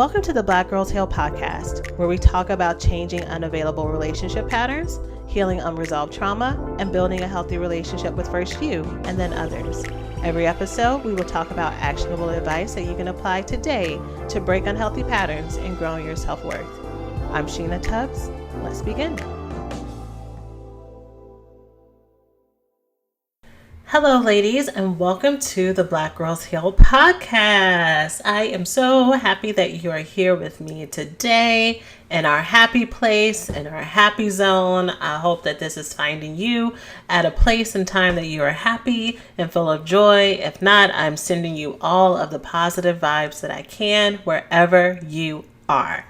Welcome to the Black Girls Heal podcast, where we talk about changing unavailable relationship patterns, healing unresolved trauma, and building a healthy relationship with first you and then others. Every episode, we will talk about actionable advice that you can apply today to break unhealthy patterns and grow your self-worth. I'm Sheena Tubbs. Let's begin. Hello, ladies, and welcome to the Black Girls Heal podcast. I am so happy that you are here with me today in our happy place, in our happy zone. I hope that this is finding you at a place and time that you are happy and full of joy. If not, I'm sending you all of the positive vibes that I can wherever you are.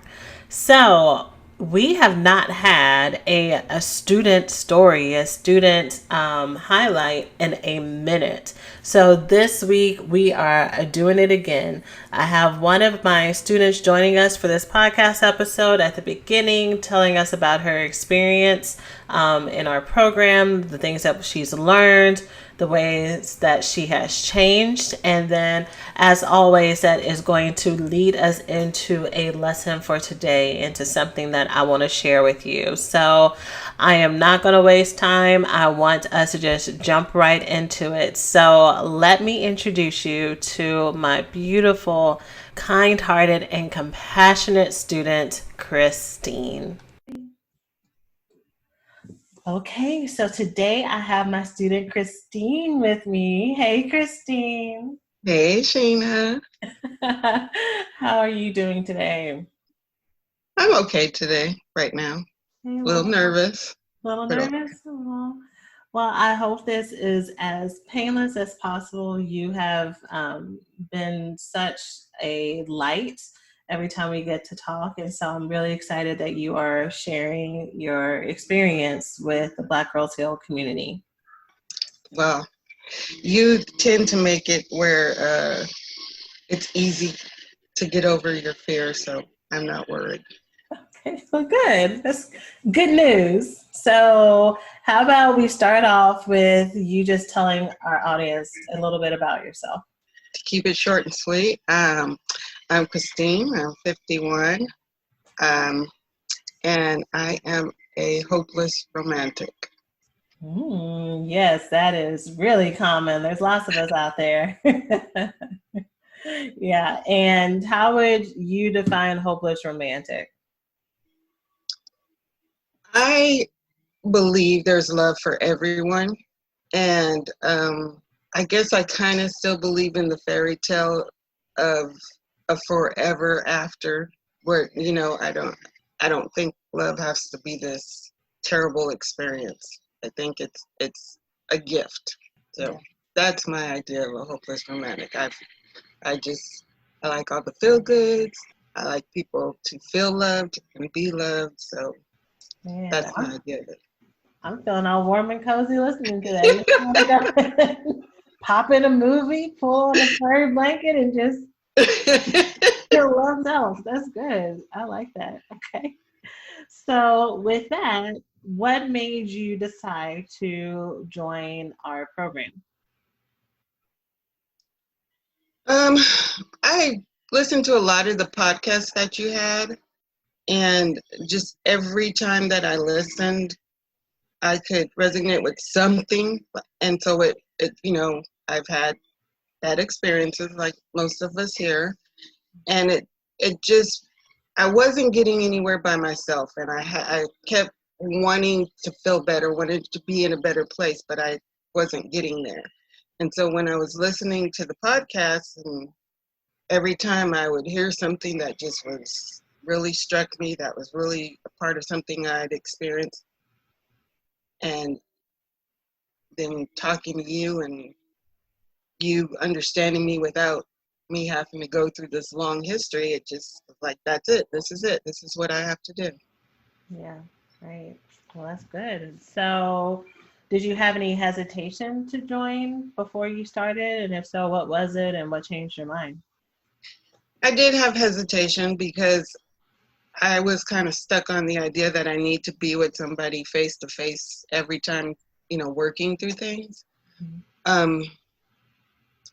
So, we have not had a student story, a student highlight in a minute. So this week we are doing it again. I have one of my students joining us for this podcast episode at the beginning, telling us about her experience in our program, the things that she's learned, the ways that she has changed. And then, as always, that is going to lead us into a lesson for today, into something that I want to share with you. So I am not going to waste time. I want us to just jump right into it. So let me introduce you to my beautiful, kind-hearted, and compassionate student, Christine. Okay, so today I have my student Christine with me. Hey, Christine. Hey, Sheena. How are you doing today? I'm okay today, right now. Hey, A little nervous. Little But nervous? Oh. Well, I hope this is as painless as possible. You have been such a light every time we get to talk. And so I'm really excited that you are sharing your experience with the Black Girls Heal community. well, you tend to make it where it's easy to get over your fear, so I'm not worried. Okay, well, good. That's good news. So how about we start off with you just telling our audience a little bit about yourself? To keep it short and sweet, I'm Christine. I'm 51, and I am a hopeless romantic. Yes, that is really common. There's lots of us out there. Yeah. And how would you define hopeless romantic? I believe there's love for everyone, and I guess I kind of still believe in the fairy tale of a forever after, where I don't think love has to be this terrible experience. I think it's a gift. So Yeah. that's my idea of a hopeless romantic. I like all the feel goods. I like people to feel loved and be loved. So Yeah, that's my idea of it. I'm feeling all warm and cozy listening to that. Just want to go pop in a movie, pull on a furry blanket, and just feel loved out. That's good. I like that. Okay. So, with that, what made you decide to join our program? Um, I listened to a lot of the podcasts that you had, and just every time that I listened, I could resonate with something. And so I've had bad experiences like most of us here, and it just, I wasn't getting anywhere by myself, and I kept wanting to feel better, wanted to be in a better place, but I wasn't getting there. And so when I was listening to the podcast, and every time I would hear something that just was really struck me, that was really a part of something I'd experienced, and then talking to you and you understanding me without me having to go through this long history, it just was like, that's it. This is it. This is what I have to do. Yeah, right. Well, that's good. So, did you have any hesitation to join before you started? And if so, what was it and what changed your mind? I did have hesitation because I was kind of stuck on the idea that I need to be with somebody face to face every time, working through things. Mhm. Um,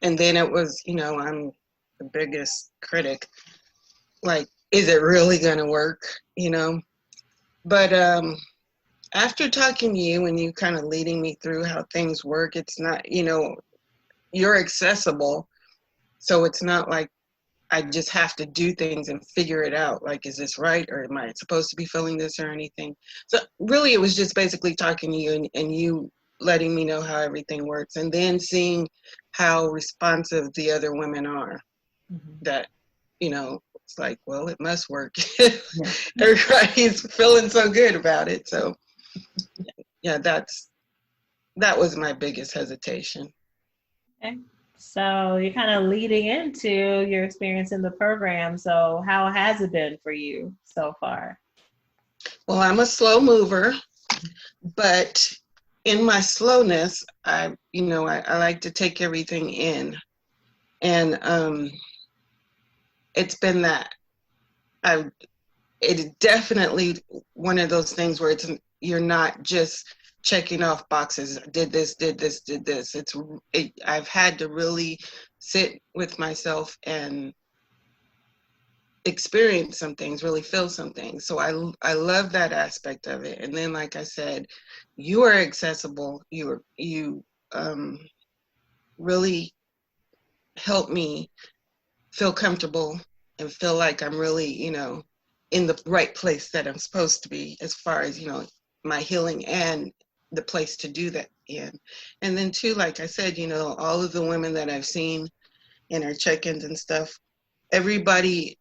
and then it was, I'm the biggest critic. like, is it really going to work? You know? But after talking to you and you kind of leading me through how things work, it's not, you know, you're accessible. So it's not like I just have to do things and figure it out. Like, is this right? Or am I supposed to be feeling this or anything? So really, it was just basically talking to you and you letting me know how everything works, and then seeing how responsive the other women are. Mm-hmm. That, you know, it's like, well, it must work. Yeah. Everybody's feeling so good about it. So yeah, that was my biggest hesitation. Okay. So you're kind of leading into your experience in the program. So how has it been for you so far? Well, I'm a slow mover, but in my slowness, I like to take everything in, and it's been that. I It is definitely one of those things where you're not just checking off boxes. Did this, did this, did this. I've had to really sit with myself and experience some things, really feel some things. So I love that aspect of it. And then, like I said, you are accessible. You really help me feel comfortable and feel like I'm really, you know, in the right place that I'm supposed to be, as far as, you know, my healing and the place to do that in. And then too, like I said, you know, all of the women that I've seen in our check-ins and stuff, everybody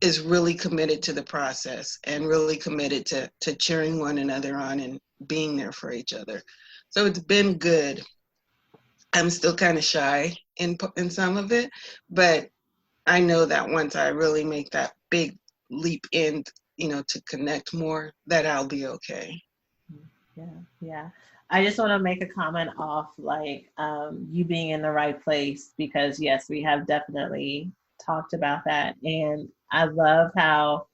is really committed to the process and really committed to cheering one another on and being there for each other. So it's been good. I'm still kind of shy in some of it, but I know that once I really make that big leap in, you know, to connect more, that I'll be okay. Yeah, yeah. I just want to make a comment off like you being in the right place because yes, we have definitely talked about that, and I love how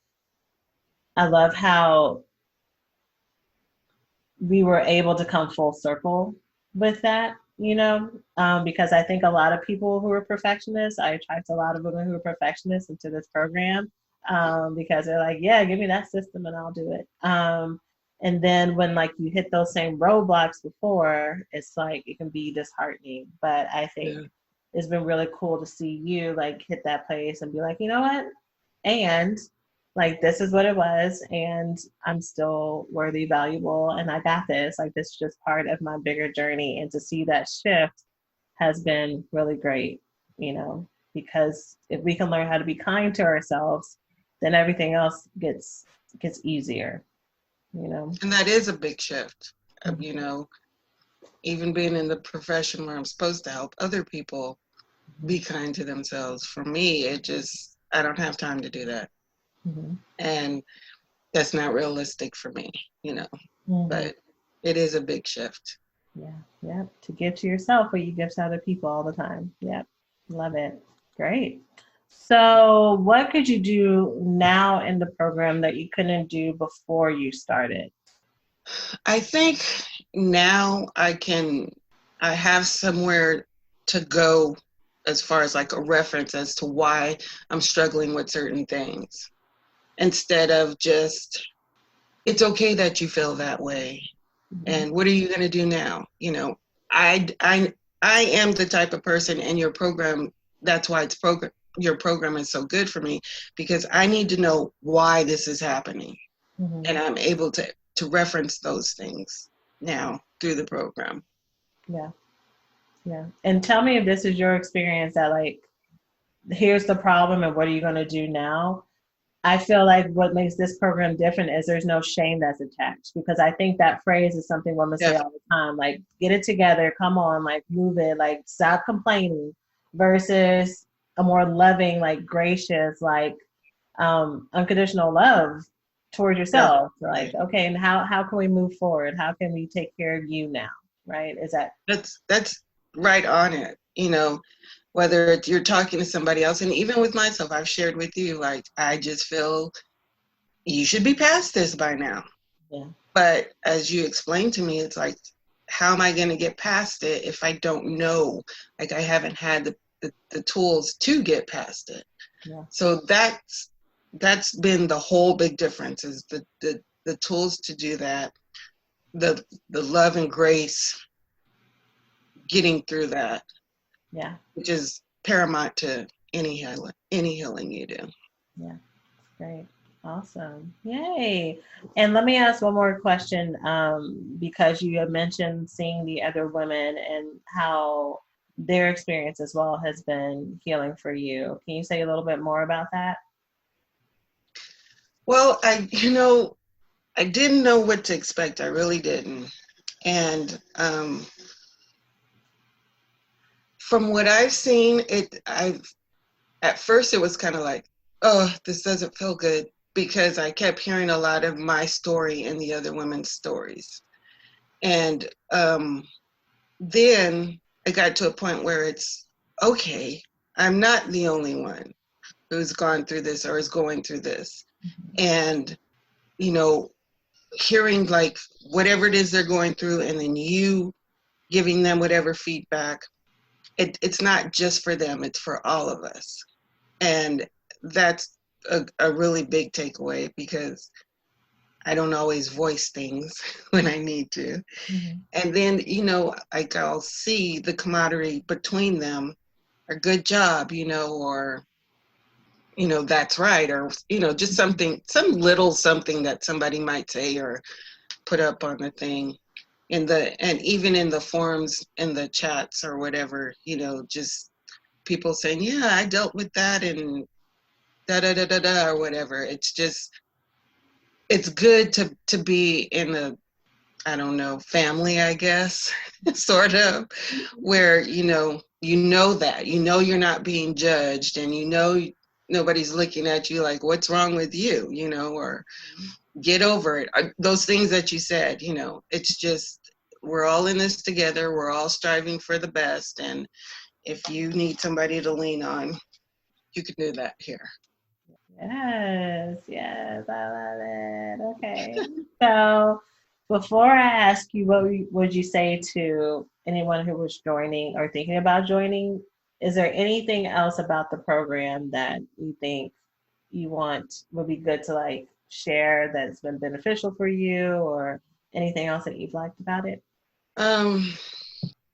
we were able to come full circle with that, because I think a lot of people who are perfectionists, I attract a lot of women who are perfectionists into this program because they're like, yeah, give me that system and I'll do it. And then when like you hit those same roadblocks before, it's like it can be disheartening. But I think Yeah. it's been really cool to see you like hit that place and be like, you know what? And like this is what it was, and I'm still worthy, valuable, and I got this. Like this is just part of my bigger journey. And to see that shift has been really great, because if we can learn how to be kind to ourselves, then everything else gets easier, you know. And that is a big shift. You Mhm. know, even being in the profession where I'm supposed to help other people be kind to themselves. For me, I don't have time to do that. Mhm. And that's not realistic for me, you know, Mhm. but it is a big shift. Yeah, yeah. To give to yourself what you give to other people all the time. Yep. Love it. Great. So, what could you do now in the program that you couldn't do before you started? I think now I have somewhere to go as far as like a reference as to why I'm struggling with certain things, instead of just, it's okay that you feel that way. Mhm. And what are you going to do now? You know, I, I, I am the type of person, and your program, that's why your program is so good for me, because I need to know why this is happening. And Mhm. I'm able to reference those things now through the program. Yeah, yeah. And tell me if this is your experience that, like, here's the problem and what are you going to do now? I feel like what makes this program different is there's no shame that's attached, because I think that phrase is something women say Def- all the time, like get it together, come on, like move it, like stop complaining, versus a more loving, like gracious, like unconditional love towards yourself. Like, Definitely. okay, and how can we move forward? How can we take care of you now? Right? Is that That's right on it. You know, whether it's you're talking to somebody else, and even with myself, I've shared with you, like, I just feel you should be past this by now. yeah. But as you explained to me, it's like, how am I going to get past it if I don't know? Like, I haven't had the tools to get past it. Yeah. So that's been the whole big difference, is the tools to do that, the love and grace, getting through that, Yeah. which is paramount to any healing you do. Yeah. Great. Awesome. Yay. And let me ask one more question, because you have mentioned seeing the other women and how their experience as well has been healing for you. Can you say a little bit more about that? Well, I didn't know what to expect. I really didn't. And from what I've seen, at first it was kind of like, oh, this doesn't feel good, because I kept hearing a lot of my story and the other women's stories. And then it got to a point where it's okay, I'm not the only one who's gone through this or is going through this. And, you know, hearing like whatever it is they're going through, and then you giving them whatever feedback, it's not just for them, it's for all of us. And that's a really big takeaway, because I don't always voice things when I need to. Mm-hmm. And then, like I'll see the camaraderie between them, or good job, or, that's right, or, just something, some little something that somebody might say or put up on the thing. And even in the forums, in the chats or whatever, just people saying, yeah, I dealt with that, and da da da da da, or whatever. It's good to be in a, I don't know, family, I guess, sort of, where that you're not being judged, and nobody's looking at you like, what's wrong with you, or get over it. Those things that you said, it's just, we're all in this together. We're all striving for the best, and if you need somebody to lean on, you can do that here. Yes, yes, I love it. Okay. So before I ask you, what would you say to anyone who was joining or thinking about joining? Is there anything else about the program that you think you want would be good to like share that's been beneficial for you, or anything else that you've liked about it? Um,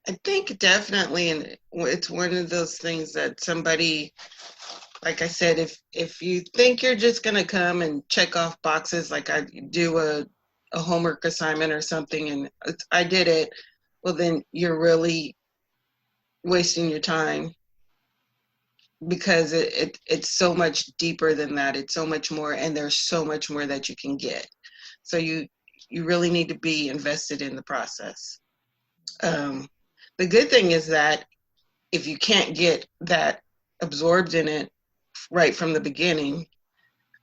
I think definitely, and it's one of those things that somebody, like I said, if you think you're just gonna come and check off boxes, like I do a homework assignment or something, and I did it, well, then you're really wasting your time, because it's so much deeper than that. It's so much more, and there's so much more that you can get. So you really need to be invested in the process. The good thing is that if you can't get that absorbed in it right from the beginning,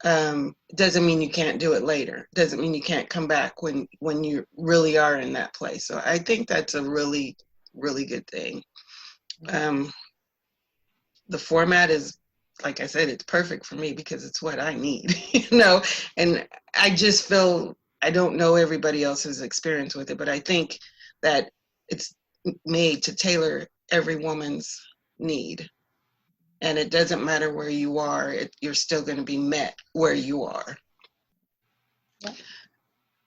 doesn't mean you can't do it later. Doesn't mean you can't come back when you really are in that place. So I think that's a really, really good thing. The format is, like I said, it's perfect for me, because it's what I need, and I just feel, I don't know everybody else's experience with it, but I think that it's made to tailor every woman's need. And it doesn't matter where you are, you're still going to be met where you are. Yeah.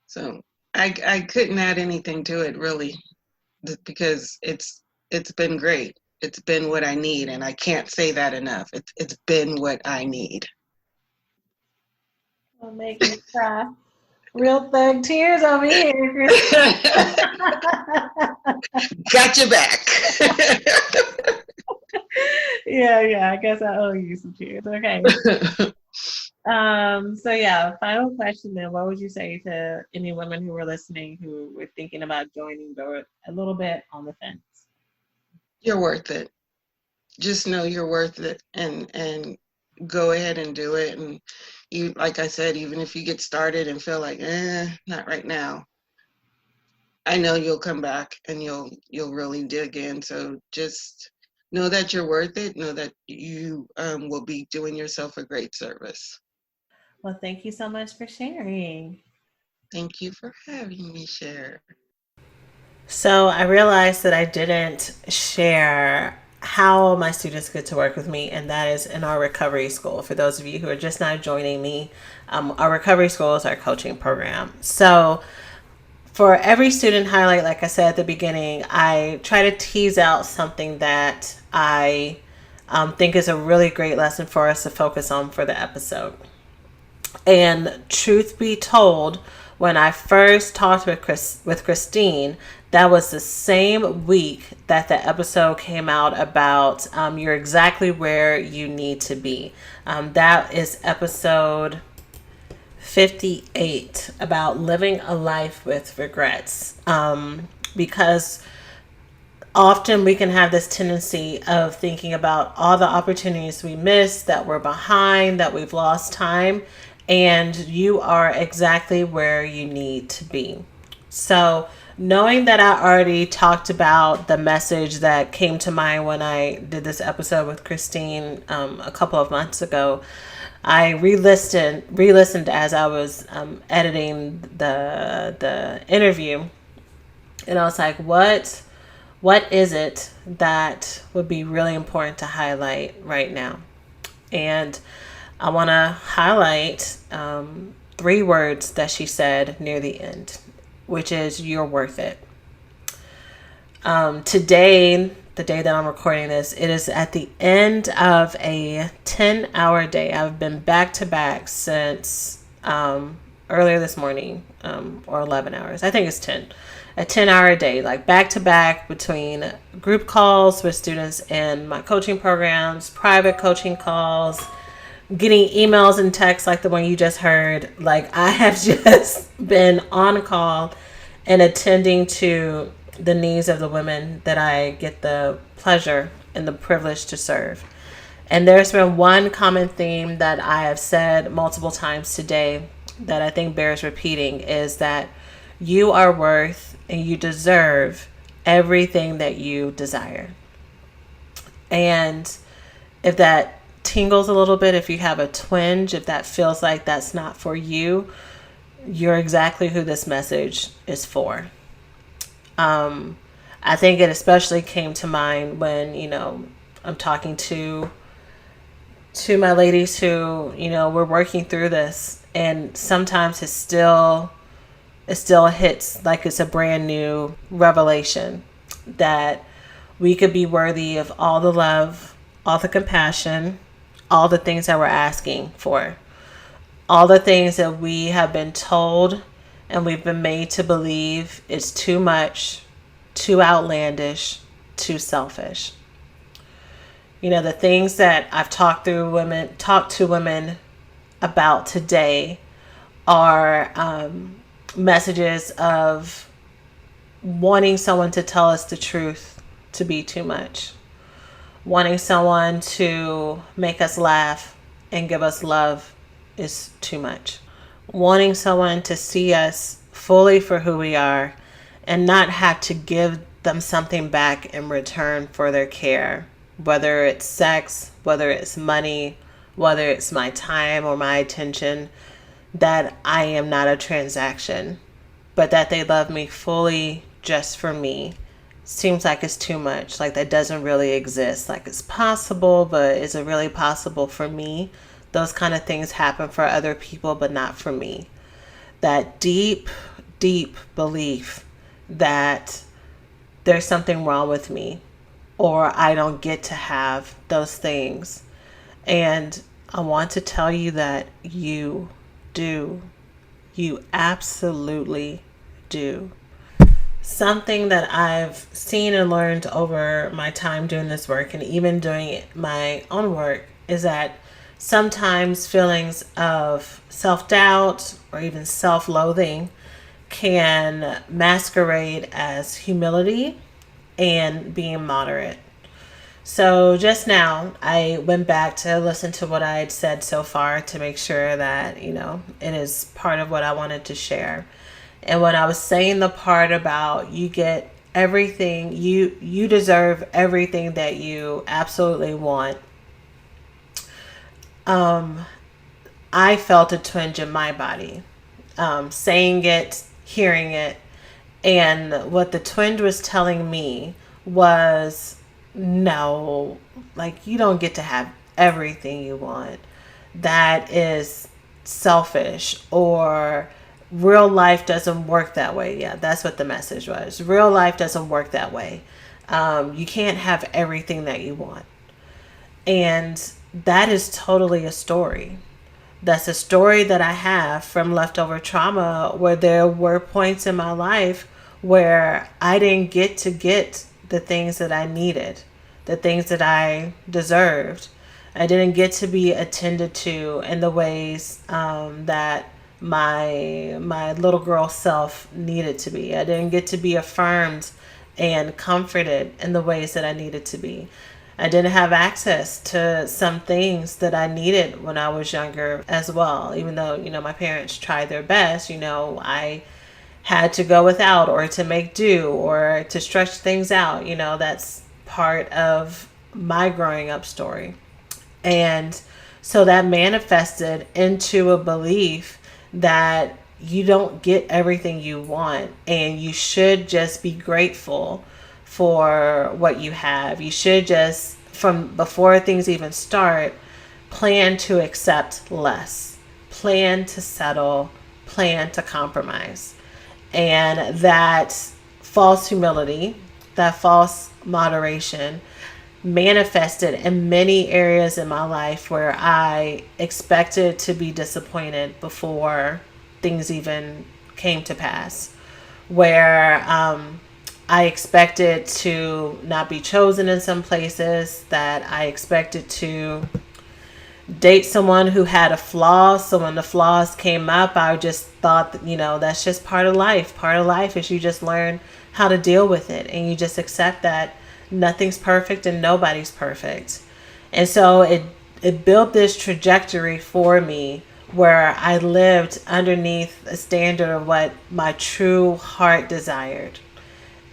So I couldn't add anything to it, really, because it's been great. It's been what I need, and I can't say that enough. It's been what I need. It'll make me cry. Real thug tears over here. Got your back. Yeah, yeah. I guess I owe you some tears. Okay. So yeah, final question then. What would you say to any women who were listening who were thinking about joining but were a little bit on the fence? You're worth it. Just know you're worth it, and go ahead and do it. And you, like I said, even if you get started and feel like, not right now, I know you'll come back and you'll really dig in. So just know that you're worth it. Know that you will be doing yourself a great service. Well, thank you so much for sharing. Thank you for having me share. So I realized that I didn't share how my students get to work with me, and that is in our recovery school. For those of you who are just now joining me, our recovery school is our coaching program. So for every student highlight, like I said at the beginning, I try to tease out something that I think is a really great lesson for us to focus on for the episode. And truth be told, when I first talked with Christine, that was the same week that the episode came out about you're exactly where you need to be. That is episode 58, about living a life with regrets. Because often we can have this tendency of thinking about all the opportunities we missed, that we're behind, that we've lost time, and you are exactly where you need to be. So knowing that I already talked about the message that came to mind when I did this episode with Christine a couple of months ago, I re-listened as I was editing the interview, and I was like, what is it that would be really important to highlight right now? And I want to highlight 3 words that she said near the end, which is you're worth it. Today, the day that I'm recording this, it is at the end of a 10-hour day. I've been back to back since earlier this morning, or 11 hours. I think it's 10. A 10-hour day, like back to back between group calls with students in my coaching programs, private coaching calls, getting emails and texts like the one you just heard. Like, I have just been on call and attending to the needs of the women that I get the pleasure and the privilege to serve. And there's been one common theme that I have said multiple times today that I think bears repeating, is that you are worth and you deserve everything that you desire. And if that tingles a little bit, if you have a twinge, if that feels like that's not for you, you're exactly who this message is for. I think it especially came to mind when, I'm talking to my ladies who, we're working through this, and sometimes it still hits like it's a brand new revelation that we could be worthy of all the love, all the compassion, all the things that we're asking for, all the things that we have been told and we've been made to believe is too much, too outlandish, too selfish. The things that I've talked to women about today are messages of wanting someone to tell us the truth to be too much, wanting someone to make us laugh and give us love is too much, wanting someone to see us fully for who we are and not have to give them something back in return for their care, whether it's sex, whether it's money, whether it's my time or my attention, that I am not a transaction, but that they love me fully just for me. Seems like it's too much, like that doesn't really exist. Like it's possible, but is it really possible for me? Those kind of things happen for other people, but not for me. That deep, deep belief that there's something wrong with me, or I don't get to have those things. And I want to tell you that you do. You absolutely do. Something that I've seen and learned over my time doing this work and even doing my own work is that sometimes feelings of self-doubt or even self-loathing can masquerade as humility and being moderate. So just now, I went back to listen to what I had said so far to make sure that, it is part of what I wanted to share. And when I was saying the part about you get everything, you deserve everything that you absolutely want, I felt a twinge in my body, saying it, hearing it. And what the twinge was telling me was no, like you don't get to have everything you want. That is selfish, or real life doesn't work that way. Yeah, that's what the message was. Real life doesn't work that way. You can't have everything that you want. And that is totally a story. That's a story that I have from leftover trauma, where there were points in my life where I didn't get the things that I needed, the things that I deserved. I didn't get to be attended to in the ways that my little girl self needed to be. I didn't get to be affirmed and comforted in the ways that I needed to be. I didn't have access to some things that I needed when I was younger as well. Even though, my parents tried their best, I had to go without or to make do or to stretch things out. That's part of my growing up story. And so that manifested into a belief that you don't get everything you want and you should just be grateful for what you have. You should just, from before things even start, plan to accept less, plan to settle, plan to compromise. And that false humility, that false moderation manifested in many areas in my life where I expected to be disappointed before things even came to pass. Where I expected to not be chosen in some places, that I expected to date someone who had a flaw. So when the flaws came up, I just thought that, that's just part of life. Part of life is you just learn how to deal with it and you just accept that nothing's perfect and nobody's perfect. And so it built this trajectory for me where I lived underneath a standard of what my true heart desired.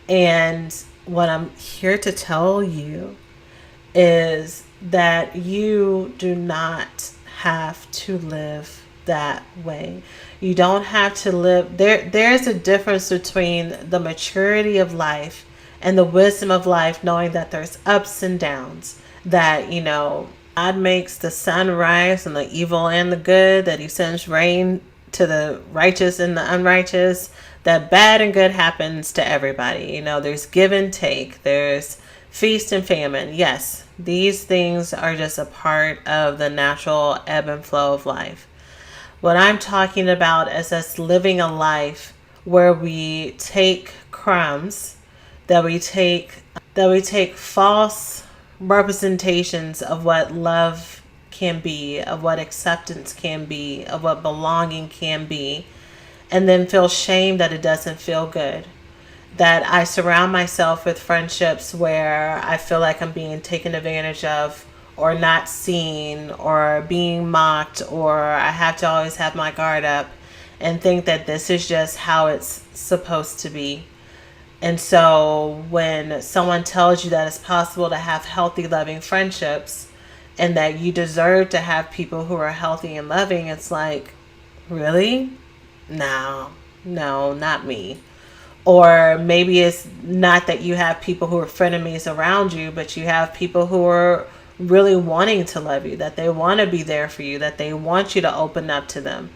And what I'm here to tell you is that you do not have to live that way. You don't have to live there's a difference between the maturity of life and the wisdom of life, knowing that there's ups and downs, that God makes the sun rise on the evil and the good, that he sends rain to the righteous and the unrighteous, that bad and good happens to everybody. There's give and take, there's feast and famine. Yes, these things are just a part of the natural ebb and flow of life. What I'm talking about is us living a life where we take crumbs, that we take false representations of what love can be, of what acceptance can be, of what belonging can be, and then feel shame that it doesn't feel good. That I surround myself with friendships where I feel like I'm being taken advantage of, or not seen, or being mocked, or I have to always have my guard up and think that this is just how it's supposed to be. And so when someone tells you that it's possible to have healthy, loving friendships and that you deserve to have people who are healthy and loving, it's like, really? No, not me. Or maybe it's not that you have people who are frenemies around you, but you have people who are really wanting to love you, that they want to be there for you, that they want you to open up to them.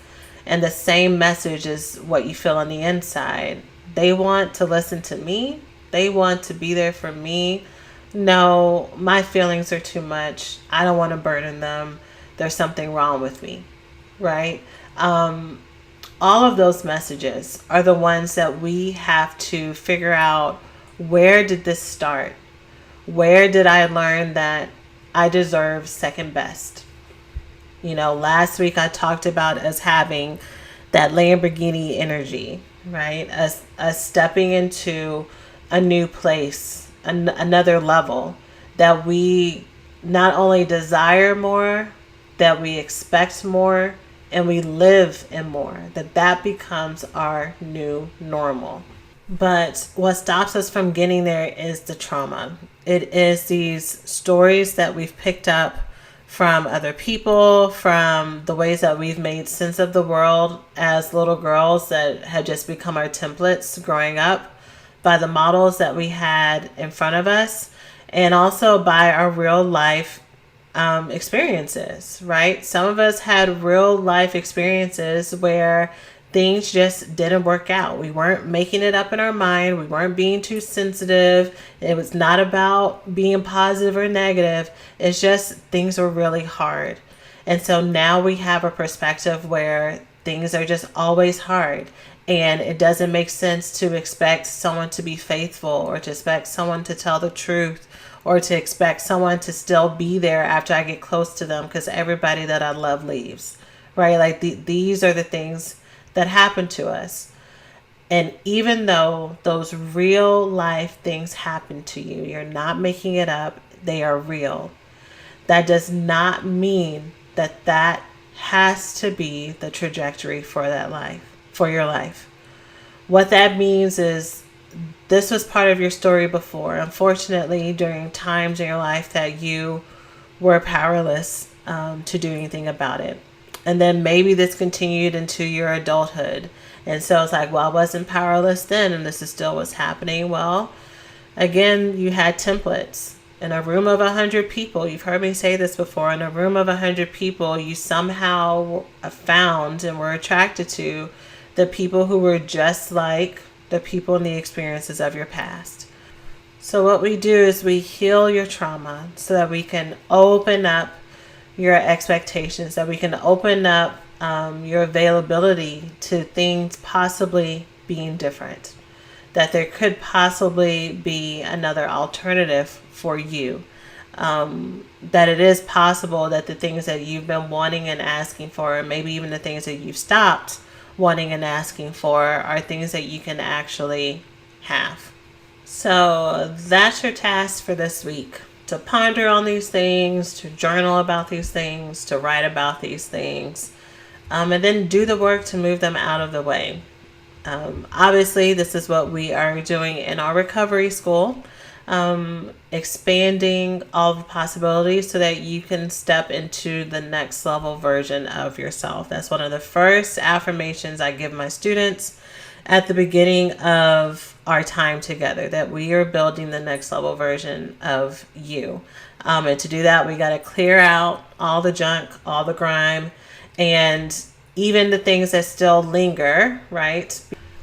And the same message is what you feel on the inside. They want to listen to me. They want to be there for me. No, my feelings are too much. I don't want to burden them. There's something wrong with me, right? All of those messages are the ones that we have to figure out, where did this start? Where did I learn that I deserve second best? Last week I talked about us having that Lamborghini energy, right? Us stepping into a new place, another level, that we not only desire more, that we expect more, and we live in more, that becomes our new normal. But what stops us from getting there is the trauma. It is these stories that we've picked up from other people, from the ways that we've made sense of the world as little girls that had just become our templates growing up, by the models that we had in front of us. and also by our real life experiences, right? Some of us had real life experiences where things just didn't work out. We weren't making it up in our mind. We weren't being too sensitive. It was not about being positive or negative. It's just things were really hard. And so now we have a perspective where things are just always hard. And it doesn't make sense to expect someone to be faithful or to expect someone to tell the truth or to expect someone to still be there after I get close to them because everybody that I love leaves, right? Like these are the things that happen to us. And even though those real life things happen to you, you're not making it up, they are real. That does not mean that that has to be the trajectory for that life, for your life. What that means is this was part of your story before. Unfortunately, during times in your life that you were powerless to do anything about it. And then maybe this continued into your adulthood. And so it's like, well, I wasn't powerless then, and this is still what's happening. Well, again, you had templates. In a room of 100 people, you've heard me say this before, in a room of 100 people, you somehow found and were attracted to the people who were just like the people and the experiences of your past. So what we do is we heal your trauma so that we can open up your expectations, that we can open up your availability to things possibly being different, that there could possibly be another alternative for you, that it is possible that the things that you've been wanting and asking for, and maybe even the things that you've stopped wanting and asking for, are things that you can actually have. So that's your task for this week, to ponder on these things, to journal about these things, to write about these things, and then do the work to move them out of the way. Obviously, this is what we are doing in our recovery school, expanding all the possibilities so that you can step into the next level version of yourself. That's one of the first affirmations I give my students at the beginning of our time together, that we are building the next level version of you. And to do that, we got to clear out all the junk, all the grime, and even the things that still linger, right?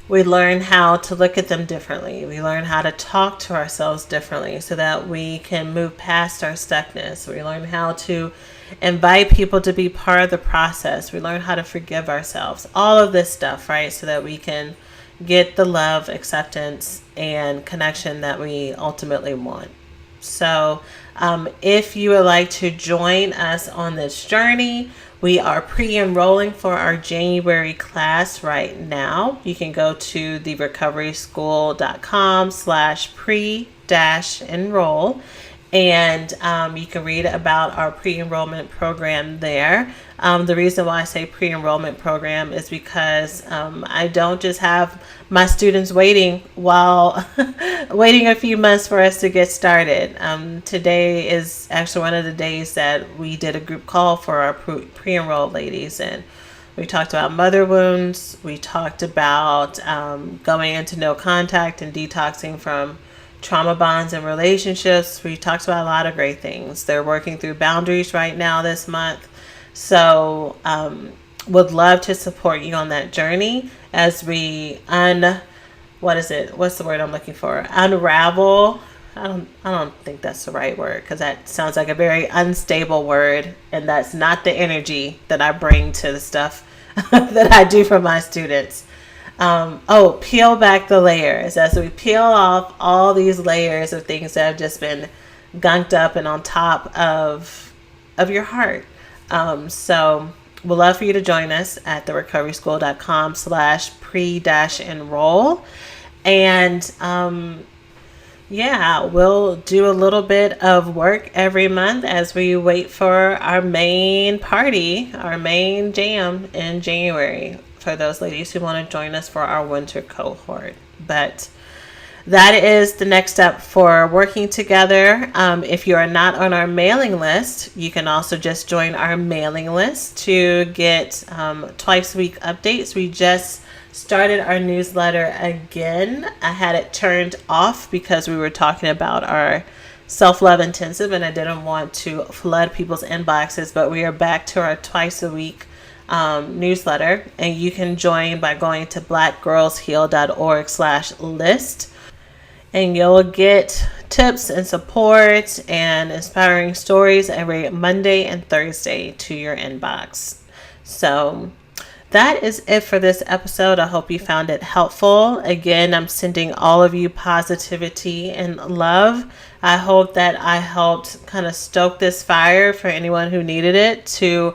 We learn how to look at them differently. We learn how to talk to ourselves differently so that we can move past our stuckness. We learn how to invite people to be part of the process. We learn how to forgive ourselves. All of this stuff, right? So that we can get the love, acceptance, and connection that we ultimately want. So if you would like to join us on this journey, we are pre-enrolling for our January class right now. You can go to therecoveryschool.com/pre-enroll, and you can read about our pre-enrollment program there. The reason why I say pre-enrollment program is because I don't just have my students waiting waiting a few months for us to get started. Today is actually one of the days that we did a group call for our pre-enrolled ladies, and we talked about mother wounds. We talked about going into no contact and detoxing from trauma bonds and relationships. We talked about a lot of great things. They're working through boundaries right now this month. So would love to support you on that journey as we what's the word I'm looking for? Unravel. I don't think that's the right word, because that sounds like a very unstable word, and that's not the energy that I bring to the stuff that I do for my students. Peel back the layers as we peel off all these layers of things that have just been gunked up and on top of your heart. So we'd love for you to join us at therecoveryschool.com/pre-enroll. And we'll do a little bit of work every month as we wait for our main party, our main jam in January, for those ladies who want to join us for our winter cohort. But that is the next step for working together. If you are not on our mailing list, you can also just join our mailing list to get twice a week updates. We just started our newsletter again. I had it turned off because we were talking about our self-love intensive, and I didn't want to flood people's inboxes, but we are back to our twice a week newsletter, and you can join by going to blackgirlsheal.org/list, and you'll get tips and support and inspiring stories every Monday and Thursday to your inbox. So that is it for this episode. I hope you found it helpful. Again, I'm sending all of you positivity and love. I hope that I helped kind of stoke this fire for anyone who needed it, to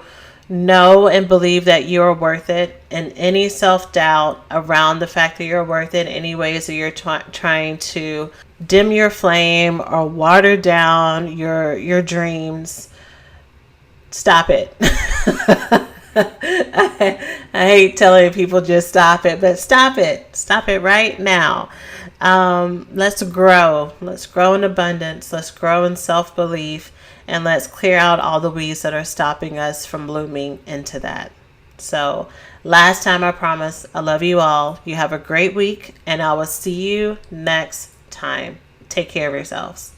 know and believe that you're worth it, and any self-doubt around the fact that you're worth it, any ways that you're trying to dim your flame or water down your dreams, stop it. I hate telling people just stop it, but stop it right now. Let's grow in abundance, let's grow in self-belief, and let's clear out all the weeds that are stopping us from blooming into that. So last time, I promise, I love you all. You have a great week, and I will see you next time. Take care of yourselves.